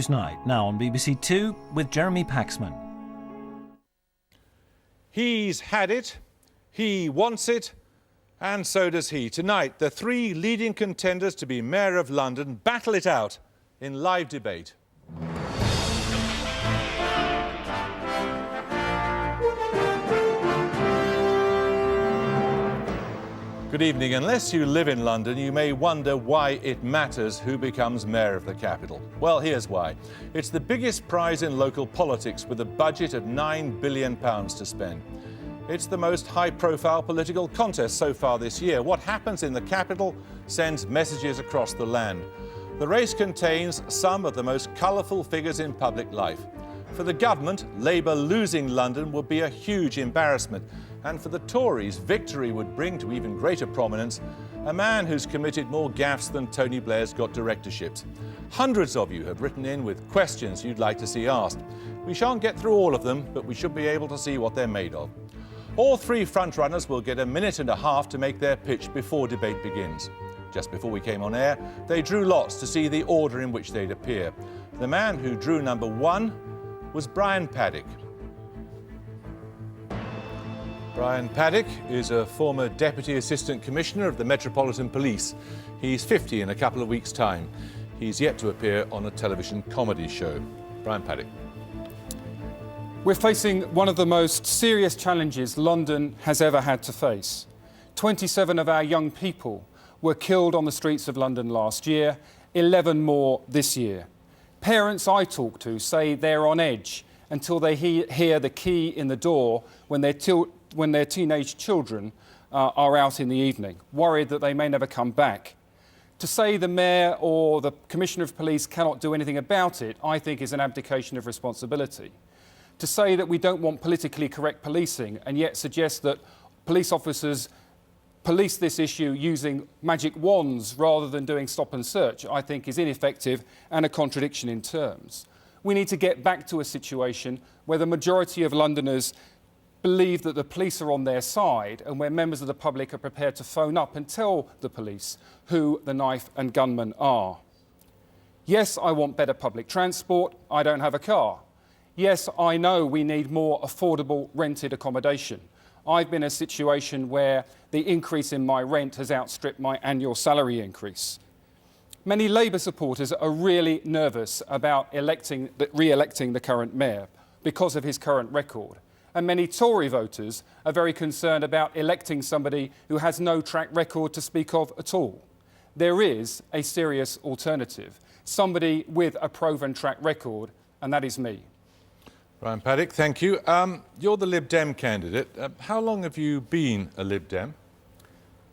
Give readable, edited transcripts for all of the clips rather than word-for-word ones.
Newsnight, now on BBC Two with Jeremy Paxman. He's had it, he wants it, and so does he. Tonight, the three leading contenders to be Mayor of London battle it out in live debate. Good evening. Unless you live in London, you may wonder why it matters who becomes mayor of the capital. Well, here's why. It's the biggest prize in local politics with a budget of £9 billion to spend. It's the most high-profile political contest so far this year. What happens in the capital sends messages across the land. The race contains some of the most colourful figures in public life. For the government, Labour losing London would be a huge embarrassment. And for the Tories, victory would bring to even greater prominence a man who's committed more gaffes than Tony Blair's got directorships. Hundreds of you have written in with questions you'd like to see asked. We shan't get through all of them, but we should be able to see what they're made of. All three frontrunners will get a minute and a half to make their pitch before debate begins. Just before we came on air, they drew lots to see the order in which they'd appear. The man who drew number one was Brian Paddick. Brian Paddick is a former Deputy Assistant Commissioner of the Metropolitan Police. He's 50 in a couple of weeks' time. He's yet to appear on a television comedy show. Brian Paddick. We're facing one of the most serious challenges London has ever had to face. 27 of our young people were killed on the streets of London last year, 11 more this year. Parents I talk to say they're on edge until they hear the key in the door when their teenage children are out in the evening, worried that they may never come back. To say the Mayor or the Commissioner of Police cannot do anything about it, I think is an abdication of responsibility. To say that we don't want politically correct policing and yet suggest that police officers police this issue using magic wands rather than doing stop and search, I think is ineffective and a contradiction in terms. We need to get back to a situation where the majority of Londoners believe that the police are on their side and where members of the public are prepared to phone up and tell the police who the knife and gunmen are. Yes, I want better public transport. I don't have a car. Yes, I know we need more affordable rented accommodation. I've been in a situation where the increase in my rent has outstripped my annual salary increase. Many Labour supporters are really nervous about re-electing the current mayor because of his current record. And many Tory voters are very concerned about electing somebody who has no track record to speak of at all. There is a serious alternative, somebody with a proven track record, and that is me. Brian Paddick, thank you. You're the Lib Dem candidate. How long have you been a Lib Dem?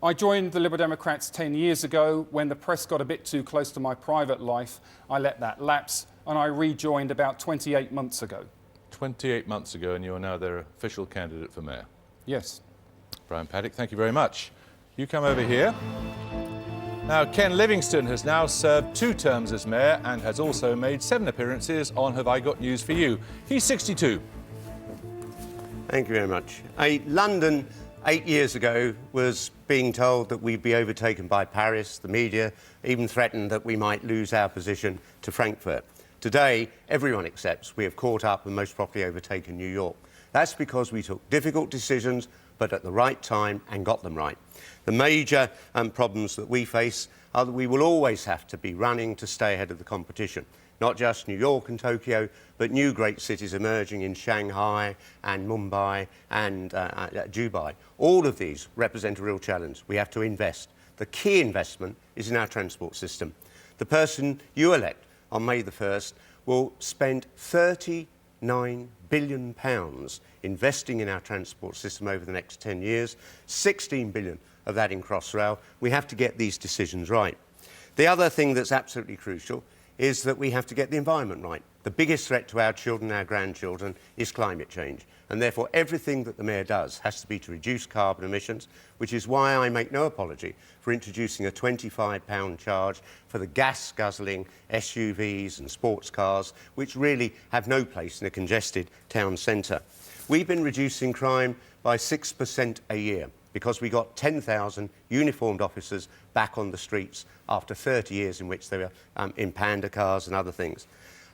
I joined the Liberal Democrats 10 years ago. When the press got a bit too close to my private life, I let that lapse, and I rejoined about 28 months ago. 28 months ago, and you're now their official candidate for mayor. Yes. Brian Paddick, thank you very much. You come over here. Now, Ken Livingstone has now served 2 terms as mayor and has also made 7 appearances on Have I Got News for You. He's 62. Thank you very much. London, 8 years ago, was being told that we'd be overtaken by Paris. The media even threatened that we might lose our position to Frankfurt. Today, everyone accepts we have caught up and most probably overtaken New York. That's because we took difficult decisions, but at the right time and got them right. The major problems that we face are that we will always have to be running to stay ahead of the competition. Not just New York and Tokyo, but new great cities emerging in Shanghai and Mumbai and Dubai. All of these represent a real challenge. We have to invest. The key investment is in our transport system. The person you elect on May the 1st will spend £39 billion investing in our transport system over the next 10 years, 16 billion of that in Crossrail. We have to get these decisions right. The other thing that's absolutely crucial is that we have to get the environment right. The biggest threat to our children and our grandchildren is climate change, and therefore everything that the Mayor does has to be to reduce carbon emissions, which is why I make no apology for introducing a £25 charge for the gas-guzzling SUVs and sports cars, which really have no place in a congested town centre. We've been reducing crime by 6% a year because we got 10,000 uniformed officers back on the streets after 30 years in which they were in panda cars and other things.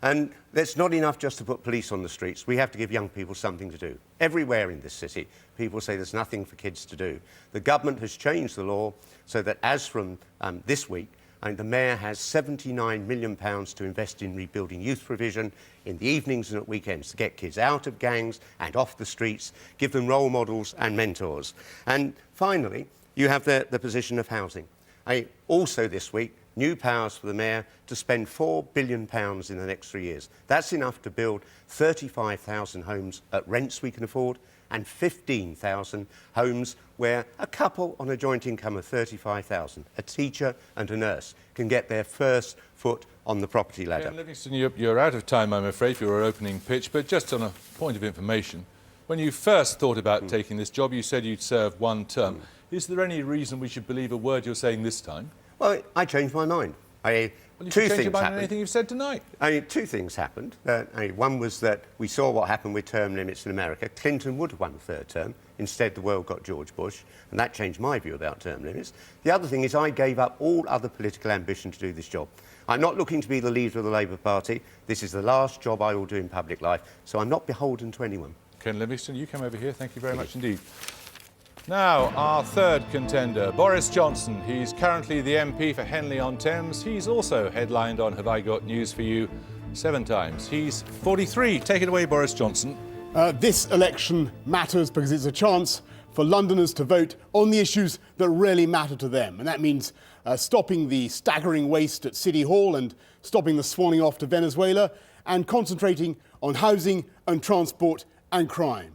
And it's not enough just to put police on the streets. We have to give young people something to do. Everywhere in this city, people say there's nothing for kids to do. The government has changed the law so that as from this week, the Mayor has £79 million to invest in rebuilding youth provision in the evenings and at weekends to get kids out of gangs and off the streets, give them role models and mentors. And finally, you have the position of housing. Also this week, new powers for the Mayor to spend £4 billion in the next 3 years. That's enough to build 35,000 homes at rents we can afford and 15,000 homes where a couple on a joint income of 35,000, a teacher and a nurse, can get their first foot on the property ladder. Ken Livingstone, you're out of time, I'm afraid, for your opening pitch, but just on a point of information, when you first thought about taking this job, you said you'd serve 1 term. Is there any reason we should believe a word you're saying this time? Well, I changed my mind. You should change your mind on anything you've said tonight. 2 things happened. One was that we saw what happened with term limits in America. Clinton would have won the 3rd term. Instead, the world got George Bush, and that changed my view about term limits. The other thing is I gave up all other political ambition to do this job. I'm not looking to be the leader of the Labour Party. This is the last job I will do in public life, so I'm not beholden to anyone. Ken Livingstone, you come over here. Thank you very much indeed. Now, our third contender, Boris Johnson. He's currently the MP for Henley-on-Thames. He's also headlined on Have I Got News For You 7 times. He's 43. Take it away, Boris Johnson. This election matters because it's a chance for Londoners to vote on the issues that really matter to them. And that means stopping the staggering waste at City Hall and stopping the swanning off to Venezuela and concentrating on housing and transport and crime.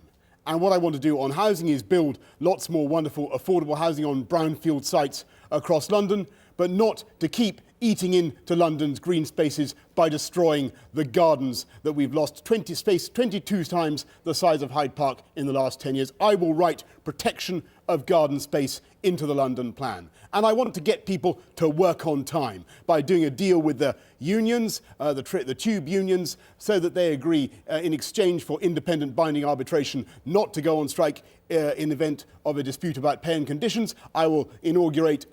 And what I want to do on housing is build lots more wonderful, affordable housing on brownfield sites across London, but not to keep eating into London's green spaces by destroying the gardens that we've lost 22 times the size of Hyde Park in the last 10 years. I will write protection of garden space into the London plan. And I want to get people to work on time by doing a deal with the unions, the tube unions, so that they agree in exchange for independent binding arbitration not to go on strike in event of a dispute about pay and conditions. I will inaugurate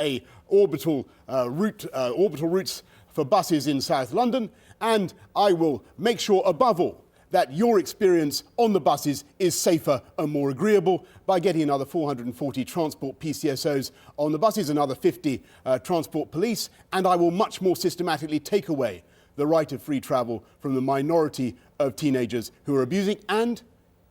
orbital routes for buses in South London, and I will make sure, above all, that your experience on the buses is safer and more agreeable by getting another 440 transport PCSOs on the buses, another 50 transport police, and I will much more systematically take away the right of free travel from the minority of teenagers who are abusing, and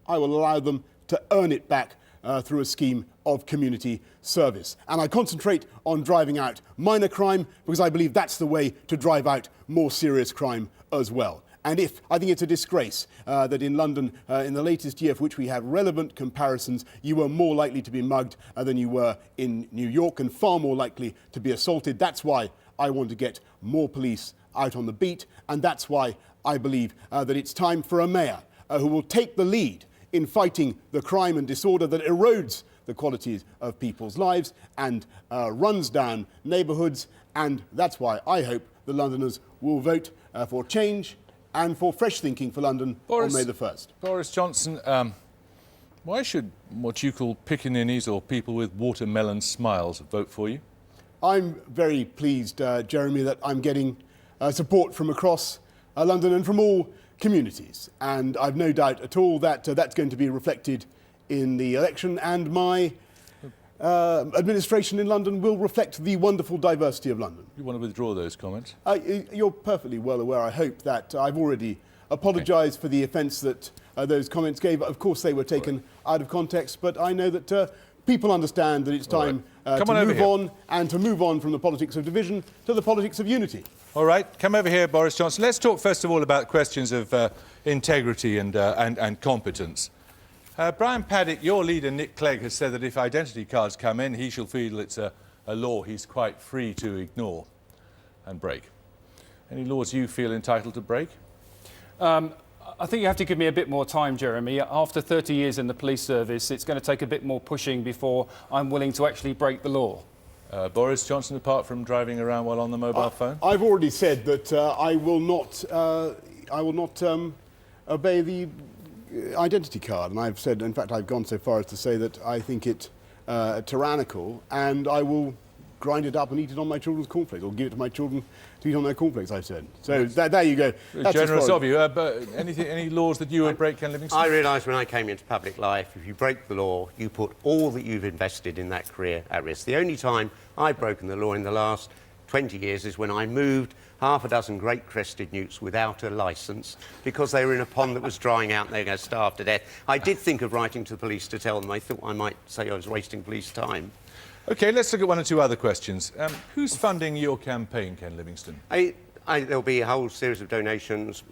I will allow them to earn it back through a scheme of community service. And I concentrate on driving out minor crime because I believe that's the way to drive out more serious crime as well. And I think it's a disgrace that in London, in the latest year for which we have relevant comparisons, you were more likely to be mugged than you were in New York and far more likely to be assaulted. That's why I want to get more police out on the beat. And that's why I believe that it's time for a mayor who will take the lead in fighting the crime and disorder that erodes the qualities of people's lives and runs down neighbourhoods. And that's why I hope the Londoners will vote for change and for fresh thinking for London on May the 1st. Boris Johnson, why should what you call pickaninnies or people with watermelon smiles vote for you? I'm very pleased, Jeremy, that I'm getting support from across London and from all communities. And I've no doubt at all that that's going to be reflected in the election, and my administration in London will reflect the wonderful diversity of London. You want to withdraw those comments? You're perfectly well aware, I hope, that I've already apologised for the offence that those comments gave. Of course, they were taken out of context, but I know that people understand that it's time to move on and to move on from the politics of division to the politics of unity. All right, come over here, Boris Johnson. Let's talk first of all about questions of integrity and competence. Brian Paddick, your leader, Nick Clegg, has said that if identity cards come in, he shall feel it's a law he's quite free to ignore and break. Any laws you feel entitled to break? I think you have to give me a bit more time, Jeremy. After 30 years in the police service, it's going to take a bit more pushing before I'm willing to actually break the law. Boris Johnson, apart from driving around while on the mobile phone? I've already said that I will not obey the identity card, and I've said, in fact, I've gone so far as to say that I think it tyrannical, and I will grind it up and eat it on my children's cornflakes, or give it to my children to eat on their cornflakes, I've said. So there you go. That's generous of you. But any laws that you would break, Ken Livingstone? I realised when I came into public life, if you break the law, you put all that you've invested in that career at risk. The only time I've broken the law in the last 20 years is when I moved half a dozen great crested newts without a licence because they were in a pond that was drying out and they were going to starve to death. I did think of writing to the police to tell them. I thought I might say I was wasting police time. OK, let's look at one or two other questions. Who's funding your campaign, Ken Livingstone? There'll be a whole series of donations,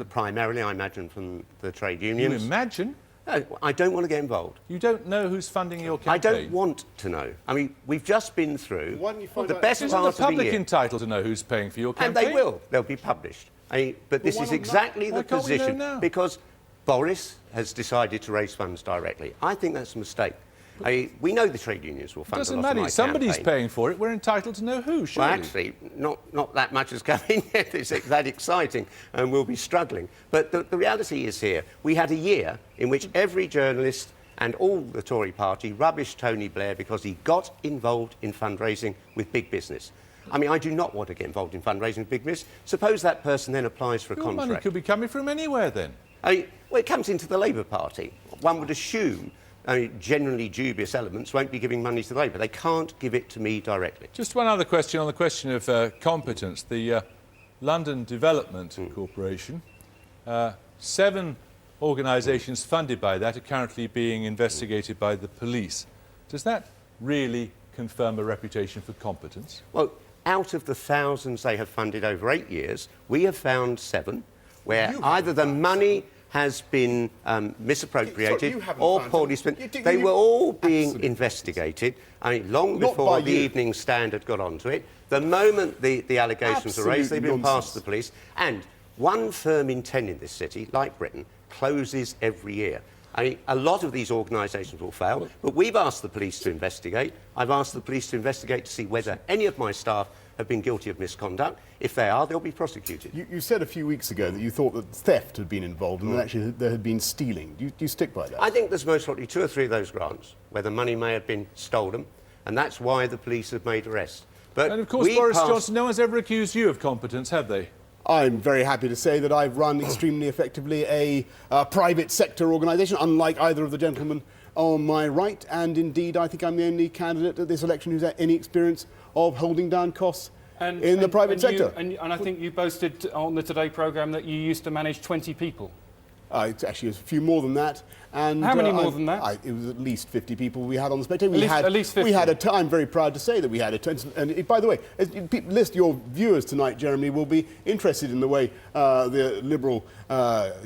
primarily, I imagine, from the trade unions. You imagine? No, I don't want to get involved. You don't know who's funding your campaign? I don't want to know. I mean, we've just been through the best Isn't part the of the public year. entitled to know who's paying for your campaign? And they will. They'll be published. But this is exactly the position. Because Boris has decided to raise funds directly. I think that's a mistake. We know the trade unions will fund Doesn't a lot of matter. my Somebody's campaign. paying for it. We're entitled to know who, surely. Well, actually, not that much has come in yet. It's that exciting, and we'll be struggling. But the reality is here, we had a year in which every journalist and all the Tory party rubbished Tony Blair because he got involved in fundraising with big business. I mean, I do not want to get involved in fundraising with big business. Suppose that person then applies for a Your contract. money could be coming from anywhere, then. Well, it comes into the Labour Party. One would assume generally dubious elements won't be giving money to Labour. They can't give it to me directly. Just one other question on the question of competence. The London Development Corporation, 7 organisations funded by that are currently being investigated by the police. Does that really confirm a reputation for competence? Well, out of the thousands they have funded over 8 years, we have found 7 where either the money has been misappropriated or poorly spent. They were all being investigated. I mean, long before the Evening Standard got onto it. The moment the allegations were raised, they've been passed to the police. And one firm in 10 in this city, like Britain, closes every year. I mean, a lot of these organisations will fail, but we've asked the police to investigate. I've asked the police to investigate to see whether any of my staff have been guilty of misconduct. If they are, they'll be prosecuted. You said a few weeks ago that you thought that theft had been involved and that actually there had been stealing. Do you stick by that? I think there's most likely 2 or 3 of those grants where the money may have been stolen, and that's why the police have made arrests. But and of course, Boris Johnson, no one's ever accused you of competence, have they? I'm very happy to say that I've run extremely effectively a private sector organisation, unlike either of the gentlemen on my right, and indeed I think I'm the only candidate at this election who's had any experience of holding down costs in the private sector. And I think you boasted on the Today programme that you used to manage 20 people. It's actually a few more than that. And how many more than that? It was at least 50 people we had on the spectrum. At least 50. We had I'm very proud to say that we had and by the way, your viewers tonight, Jeremy, will be interested in the way the Liberal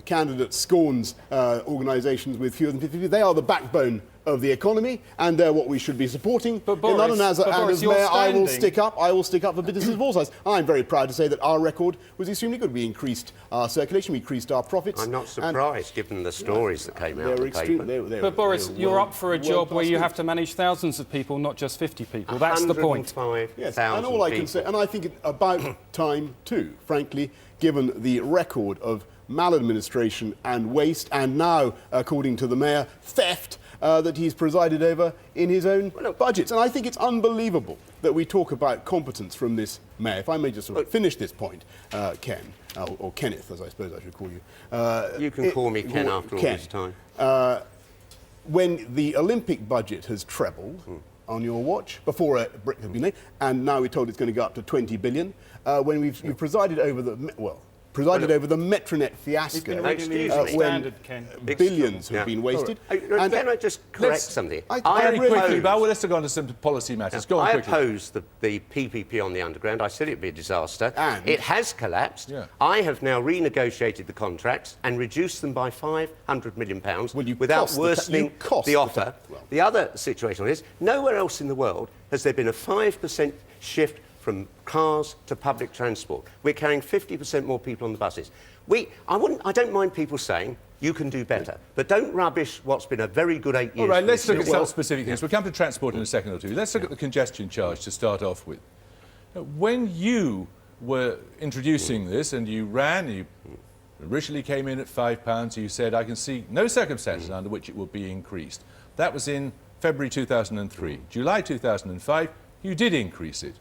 candidate scorns organisations with fewer than 50 people. They are the backbone of the economy, and they're what we should be supporting. But Boris, in London, as mayor, I will stick up for businesses of all sizes. I'm very proud to say that our record was extremely good. We increased our circulation, we increased our profits. I'm not surprised, given the stories that came out of the paper. But Boris, you're up for a job where you have to manage thousands of people, not just 50 people. That's the point. Yes, and all I can say, and I think it's about time too, frankly, given the record of maladministration and waste, and now, according to the mayor, theft, that he's presided over in his own budgets. And I think it's unbelievable that we talk about competence from this mayor. If I may just sort of finish this point, Ken, or Kenneth, as I suppose I should call you. You can call me Ken after all this time. When the Olympic budget has trebled on your watch, before a brick had been laid, and now we're told it's going to go up to 20 billion, when you've presided over the, over the Metronet fiasco, when billions have been wasted. Can I just correct something? Let's go on to some policy matters. Go on quickly. I opposed the PPP on the Underground. I said it would be a disaster. And it has collapsed. Yeah. I have now renegotiated the contracts and reduced them by £500 million without worsening the offer. The other situation is, nowhere else in the world has there been a 5% shift from cars to public transport. We're carrying 50% more people on the buses. I don't mind people saying you can do better, but don't rubbish what's been a very good 8 years. All right, let's look at some specific things. We'll come to transport in a second or two. Let's look at the congestion charge to start off with. When you were introducing this and you originally came in at £5, you said, I can see no circumstances under which it will be increased. That was in February 2003. July 2005, You did increase it.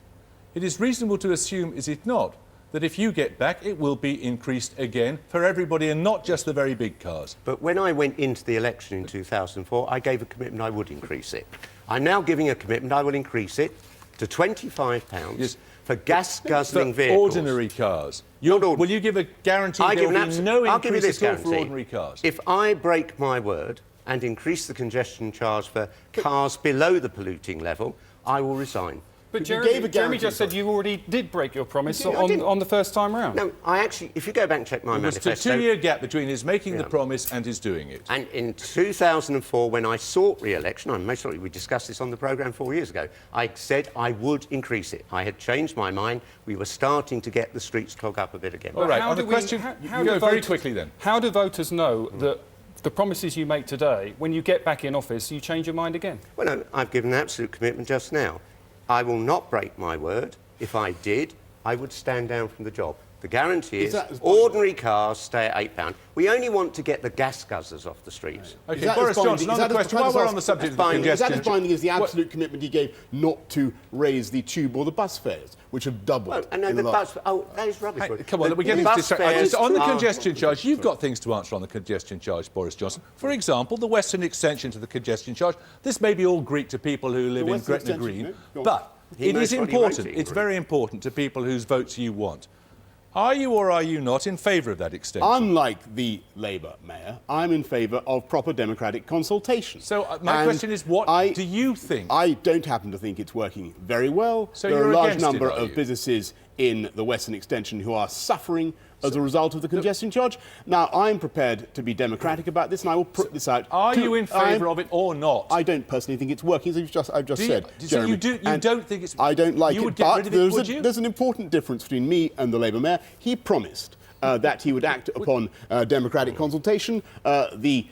It is reasonable to assume, is it not, that if you get back, it will be increased again for everybody and not just the very big cars. But when I went into the election in 2004, I gave a commitment I would increase it. I'm now giving a commitment I will increase it to £25 Yes. for gas-guzzling For vehicles. ordinary cars. Will you give a guarantee I there give will an be no I'll give you increase this at all for guarantee. ordinary cars? If I break my word and increase the congestion charge for cars below the polluting level, I will resign. But you gave a Jeremy just guarantee, said you already did break your promise I didn't. on the first time round. No, I actually, if you go back and check my There was a manifesto... two-year gap between his making the promise and his doing it. And in 2004, when I sought re-election, I'm most likely we discussed this on the programme 4 years ago, I said I would increase it. I had changed my mind. We were starting to get the streets clog up a bit again. All right, How on the do we- question, how you do go very voters- quickly then. How do voters know that the promises you make today, when you get back in office, you change your mind again? Well, no, I've given an absolute commitment just now. I will not break my word. If I did, I would stand down from the job. The guarantee is ordinary cars stay at £8. We only want to get the gas guzzlers off the streets. OK, Is that Boris as Johnson, binding- on is the that question, as- while we're on the subject of the Is that congestion... as binding as the absolute commitment he gave not to raise the tube or the bus fares, which have doubled? Oh, I know in the the last... bus... Oh, that is rubbish. Hey, come on, The we're getting bus distracted. fares On the are- congestion charge, you've got things to answer on the congestion charge, Boris Johnson. For example, the western extension to the congestion charge. This may be all Greek to people who live in western Gretna extension, Green, no? Go on. but He it knows is what he wrote important. in It's Green. very important to people whose votes you want. Are you or are you not in favour of that extension? Unlike the Labour mayor, I'm in favour of proper democratic consultation. So my And question is, what do you think? I don't happen to think it's working very well. So there are you're a large against it, number are of you? businesses in the Western Extension who are suffering as a result of the congestion charge. Now, I'm prepared to be democratic about this, and I will put this out. Are you in favour of it or not? I don't personally think it's working, as I've just said. So Jeremy. you And don't think it's... I don't like you it, would get but rid of it, would you? there's an important difference between me and the Labour mayor. He promised that he would act upon democratic consultation. The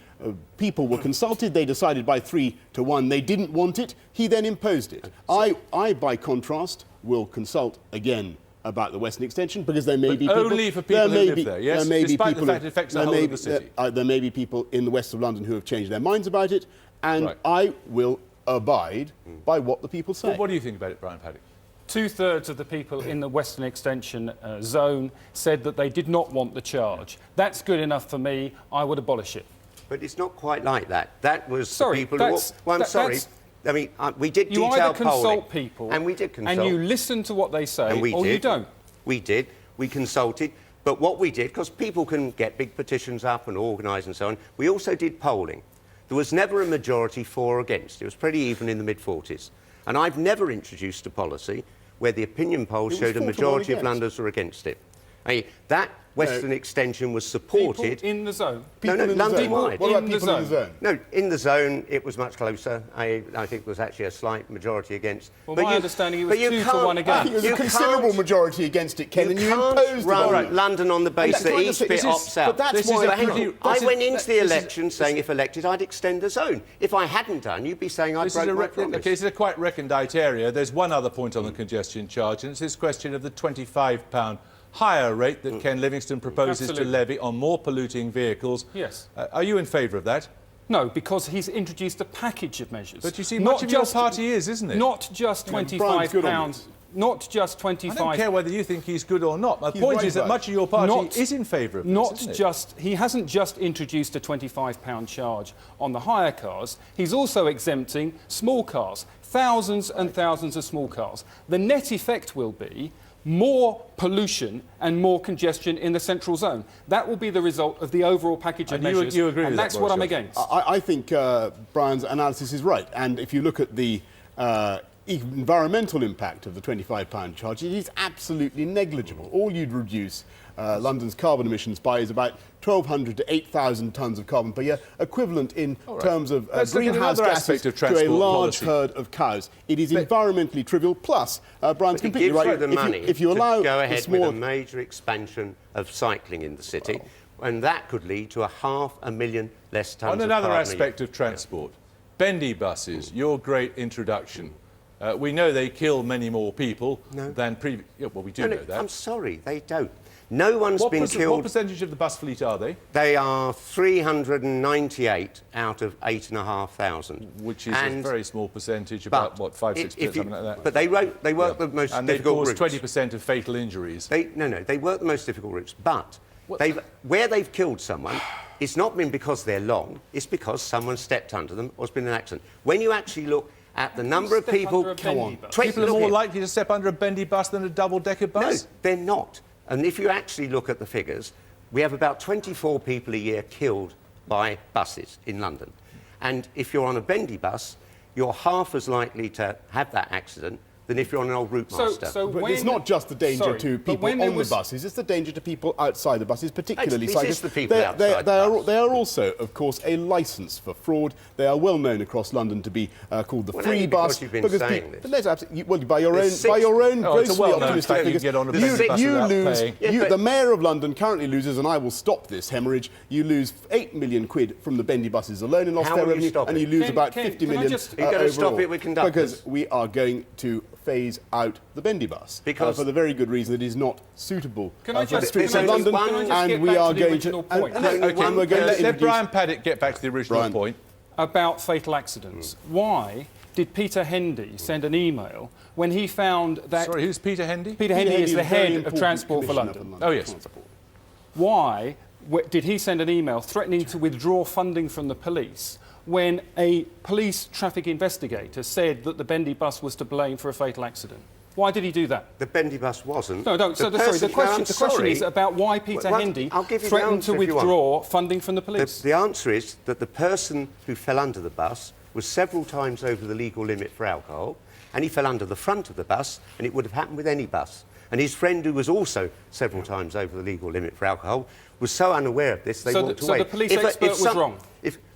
people were consulted. They decided by 3 to 1 they didn't want it. He then imposed it. I, by contrast, will consult again about the Western Extension, because there may be people... only for people who live there, yes? Despite the fact it affects the whole of the city. There may be people in the west of London who have changed their minds about it, and Right. I will abide by what the people say. Well, what do you think about it, Brian Paddick? 2/3 of the people in the Western Extension zone said that they did not want the charge. That's good enough for me. I would abolish it. But it's not quite like that. That was Sorry, the people who... that's- Well, I'm that- sorry. that's- I mean, we did You detailed either consult polling. people, And we did consult. and you listen to what they say, And we or did. you don't. We did. We consulted. But what we did, because people can get big petitions up and organise and so on, we also did polling. There was never a majority for or against. It was pretty even in the mid-40s. And I've never introduced a policy where the opinion polls It was showed a 4 to 1 majority of against. Londoners were against it. I mean, that Western Extension was supported... People in the zone. No, People in the London-wide. zone. What about In the people in the zone? zone? No, in the zone, it was much closer. I think there was actually a slight majority against. Well, my understanding it was but you 2 to can't- 1 I against. think there was You a considerable can't- majority against it, Ken, and you can't imposed run it on them. London on the basis And that can I each just say, bit this is- opts out. but that's This is why a hang on. pretty- I this is- went into the this is- election saying if elected, I'd extend the zone. If I hadn't done, you'd be saying I'd This is, broke a my promise. okay, this is a quite recondite area. There's one other point on the congestion charge, and it's this question of the £25 higher rate that Ken Livingstone proposes Absolutely. to levy on more polluting vehicles. Yes. Are you in favour of that? No, because he's introduced a package of measures. But you see, much of your party is, isn't it? Not just Brian's £25. good on this. Not just I 25. don't care whether you think he's good or not. My He's point right is that about much of your party Not- is in favour of this, Not isn't it? just, he hasn't just introduced a £25 charge on the hire cars, he's also exempting small cars, thousands and thousands of small cars. The net effect will be more pollution and more congestion in the central zone. That will be the result of the overall package of And measures. you agree and with that, that's what Boris I'm Johnson? against. I think Brian's analysis is right. And if you look at the environmental impact of the £25 charge, it is absolutely negligible. All you'd reduce London's carbon emissions by is about 1,200 to 8,000 tonnes of carbon per year, equivalent in terms of Let's look at greenhouse another gases aspect of to a transport large policy. herd of cows. It is environmentally trivial. Plus, Brian's It completely gives right. you the money if you allow to go the ahead small... with a major expansion of cycling in the city, and that could lead to 500,000 less tonnes On of another carbon a aspect year. of transport, bendy buses, your great introduction. We know they kill many more people than previous... Yeah, well, we do No, know that. I'm sorry, they don't. No one's been killed. What percentage of the bus fleet are they? They are 398 out of 8,500. Which is a very small percentage, about, what, 5-6%, something like that? But they work the most and difficult routes. And they cause 20% of fatal injuries. They work the most difficult routes. But where they've killed someone, it's not been because they're long, it's because someone stepped under them or it's been an accident. When you actually look at the number of people... People are more likely to step under a bendy bus than a double-decker bus? No, they're not. And if you actually look at the figures, we have about 24 people a year killed by buses in London. And if you're on a bendy bus, you're half as likely to have that accident than if you're on an old route master. But it's not just the danger to people on the buses, it's the danger to people outside the buses, particularly cyclists. The people outside they are also, of course, a licence for fraud. They are well known across London to be called the free bus. You've been saying this. But let's absolutely, by your own grossly optimistic figures, the Mayor of London currently loses, and I will stop this hemorrhage, you lose 8 million quid from the bendy buses alone in lost their revenue, and you lose about 50 million overall. Stop it with conductors? Because we are going to phase out the bendy bus for the very good reason that it is not suitable for the streets of London, and we are going to... Let Brian Paddick get back to the original point. About fatal accidents. Why did Peter Hendy send an email when he found that... Sorry, who's Peter Hendy? Peter Hendy is the head of Transport for London. Oh, yes. Why did he send an email threatening to withdraw funding from the police when a police traffic investigator said that the bendy bus was to blame for a fatal accident? Why did he do that? The bendy bus wasn't. No, the question is about why Peter Hendy threatened to withdraw funding from the police. The answer is that the person who fell under the bus was several times over the legal limit for alcohol, and he fell under the front of the bus, and it would have happened with any bus. And his friend, who was also several times over the legal limit for alcohol, was so unaware of this, they walked away. So the police expert was wrong?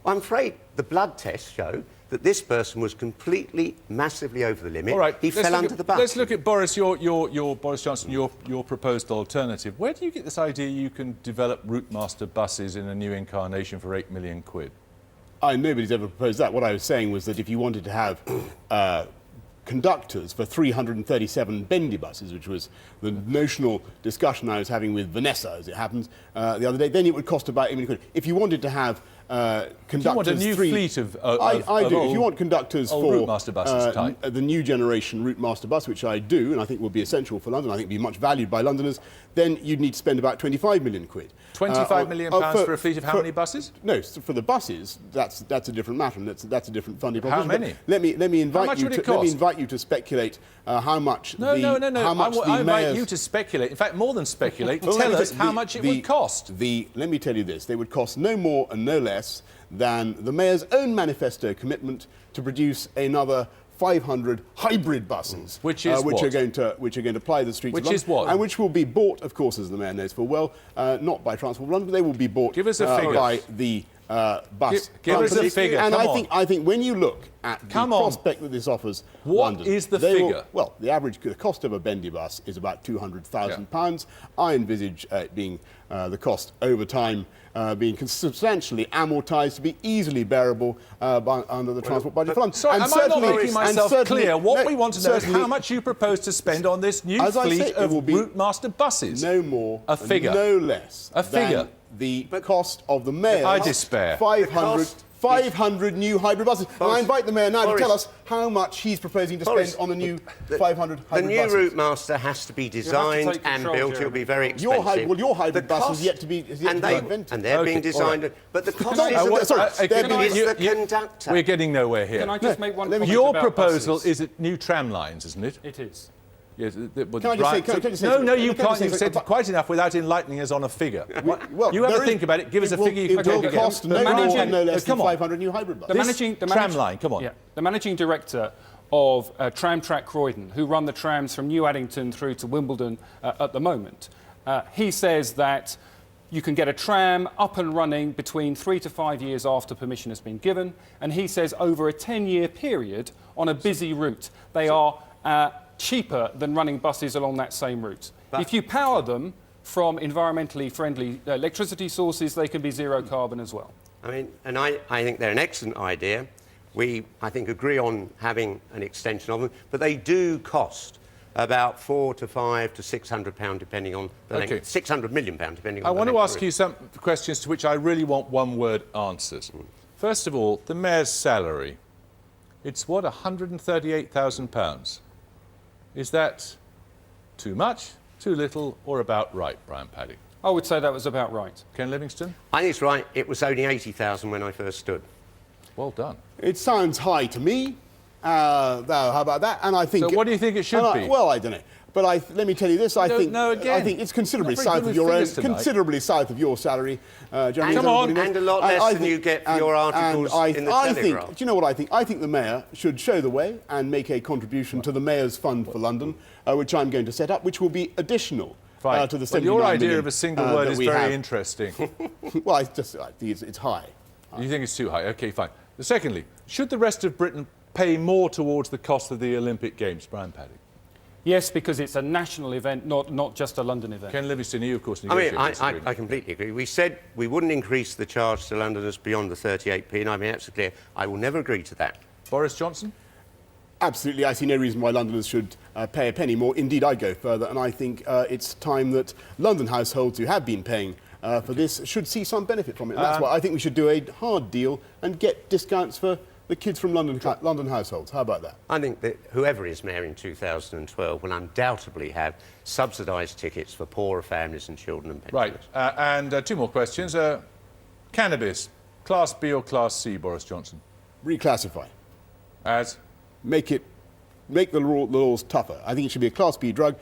I'm afraid the blood tests show that this person was completely, massively over the limit. All right, he fell under the bus. Let's look at Boris, Boris Johnson, your proposed alternative. Where do you get this idea you can develop route master buses in a new incarnation for 8 million quid? Nobody's ever proposed that. What I was saying was that if you wanted to have conductors for 337 bendy buses, which was the notional discussion I was having with Vanessa, as it happens, the other day, then it would cost about 8 million quid. If you wanted to have conductors... Do you want a new fleet of I do. If you want conductors for route master buses type, the new generation route master bus, which I do, and I think will be essential for London, I think will be much valued by Londoners, then you'd need to spend about 25 million quid. 25 million pounds for a fleet of how many buses? No, for the buses, that's a different matter, and that's a different funding proposition. How many? Let me invite you to speculate how much No. I invite you to speculate. In fact, more than speculate, tell us how much it would cost. Let me tell you this. They would cost no more and no less than the Mayor's own manifesto commitment to produce another 500 hybrid buses, which are going to ply the streets of London, and which will be bought, of course, as the Mayor knows full well, not by Transport for London, but they will be bought by the bus. Give us a figure. And I think when you look at the prospect that this offers London, what is the figure? The cost of a bendy bus is about £200,000. I envisage it being the cost over time being substantially amortised to be easily bearable under the Transport Budget Fund. Sorry, am I not making myself clear? What we want to know is how much you propose to spend on this new fleet of route master buses. No more, a figure, no less. A figure. Than the cost of the Mayor's I despair. 500 new hybrid buses. And I invite the Mayor now to tell us how much he's proposing to spend on the new 500 hybrid buses. The new route master has to be designed and built. It'll be very expensive. Your hybrid bus is yet to be invented. And they're being designed. Right. But the cost is the conductor. We're getting nowhere here. Can I just make one comment Your about proposal buses? is new tram lines, isn't it? It is. Yes, can I just say... No, you can't. You've said quite enough without enlightening us on a figure. You have to think about it. Give us a figure you can talk about. It will cost no more and no less than 500 new hybrid buses. Tram line, come on. Yeah, the managing director of Tramtrack Croydon, who run the trams from New Addington through to Wimbledon at the moment, he says that you can get a tram up and running between 3 to 5 years after permission has been given, and he says over a 10-year period on a busy route, they are cheaper than running buses along that same route. If you power them from environmentally friendly electricity sources, they can be zero carbon as well. I think they're an excellent idea. We, I think, agree on having an extension of them, but they do cost About £400 to £500 to £600, depending on the length. £600 million, depending on I the want to length ask you some questions to which I really want one-word answers. First of all, the mayor's salary. It's, what, £138,000? Is that too much, too little, or about right, Brian Paddick? I would say that was about right. Ken Livingstone? I think it's right. It was only 80,000 when I first stood. Well done. It sounds high to me. How about that? And I think. So what do you think it should be? Well, I don't know. But let me tell you this. I think it's considerably Not very south good of your with own, figures tonight. considerably south of your salary, Jeremy. Come on. And a lot less than you get for your articles in the Telegraph. Do you know what I think? I think the mayor should show the way and make a contribution to the mayor's fund for London, which I'm going to set up, which will be additional to the 79 your idea million, of a single word is very have. interesting. Well, I think it's high. You think it's too high? OK, fine. Secondly, should the rest of Britain pay more towards the cost of the Olympic Games, Brian Paddick? Yes, because it's a national event, not just a London event. Ken Livingstone, you, of course, I mean, negotiated I completely agree. We said we wouldn't increase the charge to Londoners beyond the 38p, and I mean, absolutely clear. I will never agree to that. Boris Johnson? Absolutely, I see no reason why Londoners should pay a penny more. Indeed, I'd go further, and I think it's time that London households who have been paying for this should see some benefit from it. That's why I think we should do a hard deal and get discounts for the kids from London households. How about that? I think that whoever is mayor in 2012 will undoubtedly have subsidised tickets for poorer families and children and pensioners. Right, and two more questions. Cannabis, Class B or Class C, Boris Johnson? Reclassify. As? Make the laws tougher. I think it should be a Class B drug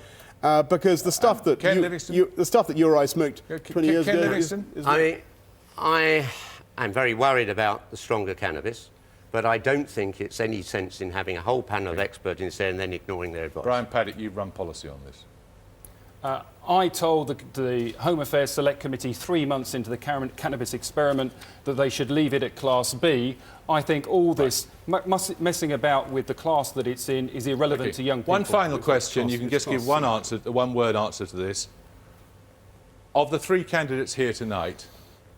because the stuff that the stuff that you or I smoked 20 years ago. Livingstone? I am very worried about the stronger cannabis, but I don't think it's any sense in having a whole panel of experts in there and then ignoring their advice. Brian Paddick, you run policy on this. I told the Home Affairs Select Committee 3 months into the cannabis experiment that they should leave it at Class B. I think all this messing about with the class that it's in is irrelevant to young people. One final question. You can just give one answer, a one-word answer to this. Of the three candidates here tonight,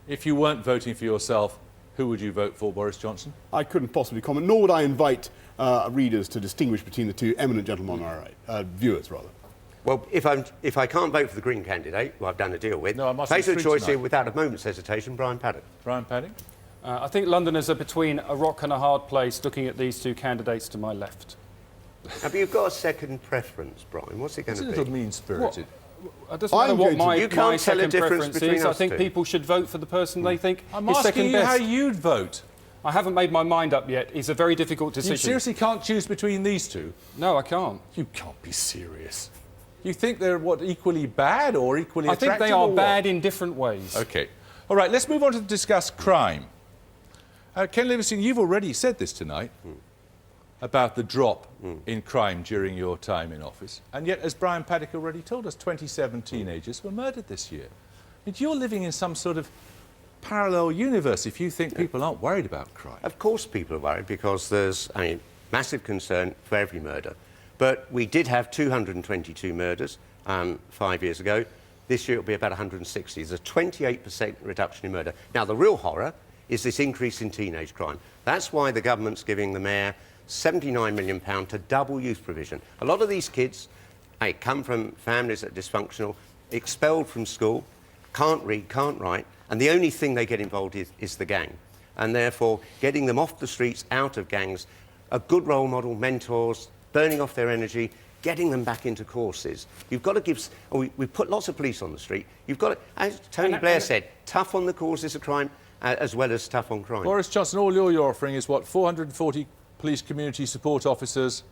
if you weren't voting for yourself, who would you vote for, Boris Johnson? I couldn't possibly comment, nor would I invite readers to distinguish between the two eminent gentlemen on our right, viewers rather. Well, if I can't vote for the Green candidate, who I've done a deal with, face the choice here without a moment's hesitation, Brian Paddick. Brian Paddick? I think Londoners are between a rock and a hard place looking at these two candidates to my left. Have you got a second preference, Brian? What's it going to be? It's a little mean-spirited. It doesn't matter what my second preference is. I think two. people should vote for the person they think I'm is asking second you best. how you'd vote. I haven't made my mind up yet. It's a very difficult decision. You seriously can't choose between these two? No, I can't. You can't be serious. You think they're, what, equally bad or equally attractive? I think they are bad in different ways. OK. All right, let's move on to discuss crime. Ken Livingstone, you've already said this tonight about the drop in crime during your time in office. And yet, as Brian Paddick already told us, 27 teenagers were murdered this year. And you're living in some sort of parallel universe if you think people aren't worried about crime. Of course people are worried because there's massive concern for every murder. But we did have 222 murders 5 years ago. This year it'll be about 160. There's a 28% reduction in murder. Now, the real horror is this increase in teenage crime. That's why the government's giving the mayor £79 million to double youth provision. A lot of these kids come from families that are dysfunctional, expelled from school, can't read, can't write, and the only thing they get involved is the gang. And therefore, getting them off the streets, out of gangs, a good role model, mentors, burning off their energy, getting them back into courses. You've got to give... we put lots of police on the street. You've got to, as Tony Blair said, tough on the causes of crime as well as tough on crime. Boris Johnson, all you're offering is, what, 440 police community support officers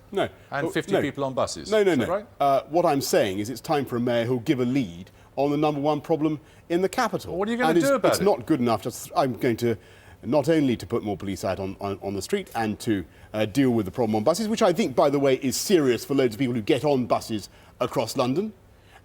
and 50 people on buses? No. Right? What I'm saying is it's time for a mayor who'll give a lead on the #1 problem in the capital. Well, what are you going to do about it? It's not good enough. I'm going to not only to put more police out on the street and to deal with the problem on buses, which I think, by the way, is serious for loads of people who get on buses across London.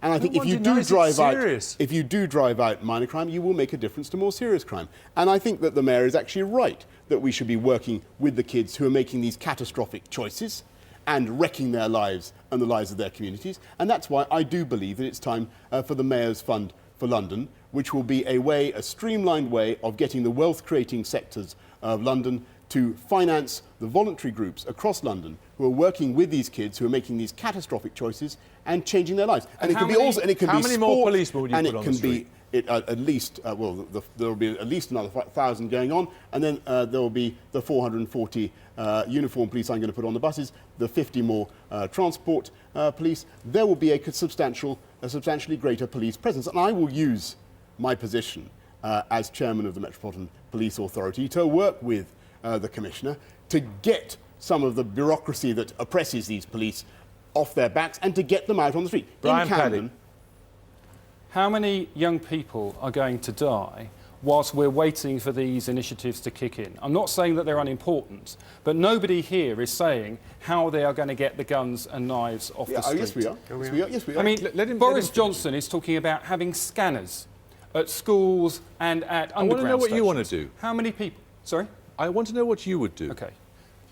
And I think if you do drive out minor crime, you will make a difference to more serious crime. And I think that the mayor is actually right that we should be working with the kids who are making these catastrophic choices and wrecking their lives and the lives of their communities. And that's why I do believe that it's time for the Mayor's Fund for London, which will be a streamlined way of getting the wealth-creating sectors of London to finance the voluntary groups across London who are working with these kids who are making these catastrophic choices and changing their lives. And it can be also, and it can how be many sport, more policemen would you and put it on can the street? be at least there will be at least another 1,000 going on, and then there will be the 440 uniformed police I'm going to put on the buses, the 50 more transport police. There will be a substantially greater police presence, and I will use my position as chairman of the Metropolitan Police Authority to work with the Commissioner to get some of the bureaucracy that oppresses these police off their backs and to get them out on the street. Brian In Camden, Paddick. How many young people are going to die whilst we're waiting for these initiatives to kick in? I'm not saying that they're unimportant, but nobody here is saying how they are going to get the guns and knives off the street. yes, we are. Yes, we are. I mean, let him Boris finish. Johnson is talking about having scanners at schools and at underground want to know what you want to stations. do. How many people? Sorry? I want to know what you would do. Okay.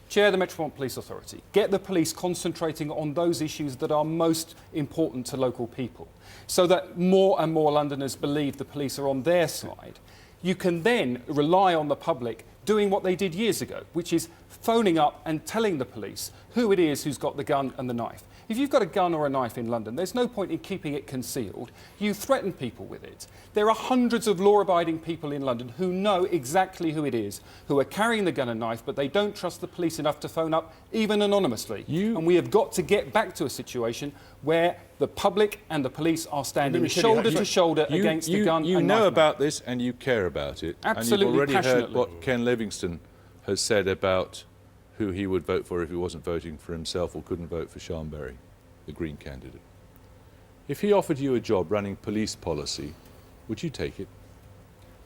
Chair the Metropolitan Police Authority. Get the police concentrating on those issues that are most important to local people, so that more and more Londoners believe the police are on their side. You can then rely on the public doing what they did years ago, which is phoning up and telling the police who it is who's got the gun and the knife. If you've got a gun or a knife in London, there's no point in keeping it concealed. You threaten people with it. There are hundreds of law-abiding people in London who know exactly who it is, who are carrying the gun and knife, but they don't trust the police enough to phone up, even anonymously. And we have got to get back to a situation where the public and the police are standing shoulder to shoulder against the gun and knife. You know about this and you care about it. Absolutely, and you've already heard passionately. what Ken Livingstone has said about who he would vote for if he wasn't voting for himself or couldn't vote for Sharnberry, the Green candidate. If he offered you a job running police policy, would you take it?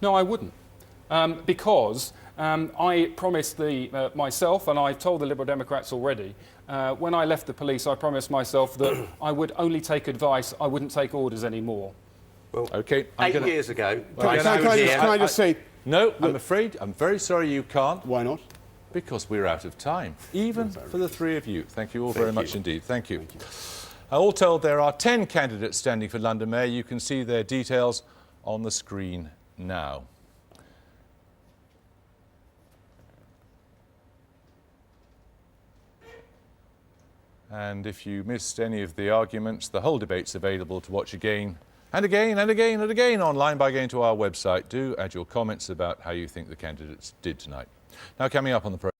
No, I wouldn't. Because I promised myself, and I've told the Liberal Democrats already, when I left the police, I promised myself that I would only take advice, I wouldn't take orders anymore. Well, Okay, 8 years ago, Can I just say, No, I'm afraid, I'm very sorry you can't, why not? because we're out of time, even for the three of you. Thank you all very much indeed. Thank you. All told, there are 10 candidates standing for London Mayor. You can see their details on the screen now. And if you missed any of the arguments, the whole debate's available to watch again and again and again and again online by going to our website. Do add your comments about how you think the candidates did tonight. Now, coming up on the programme.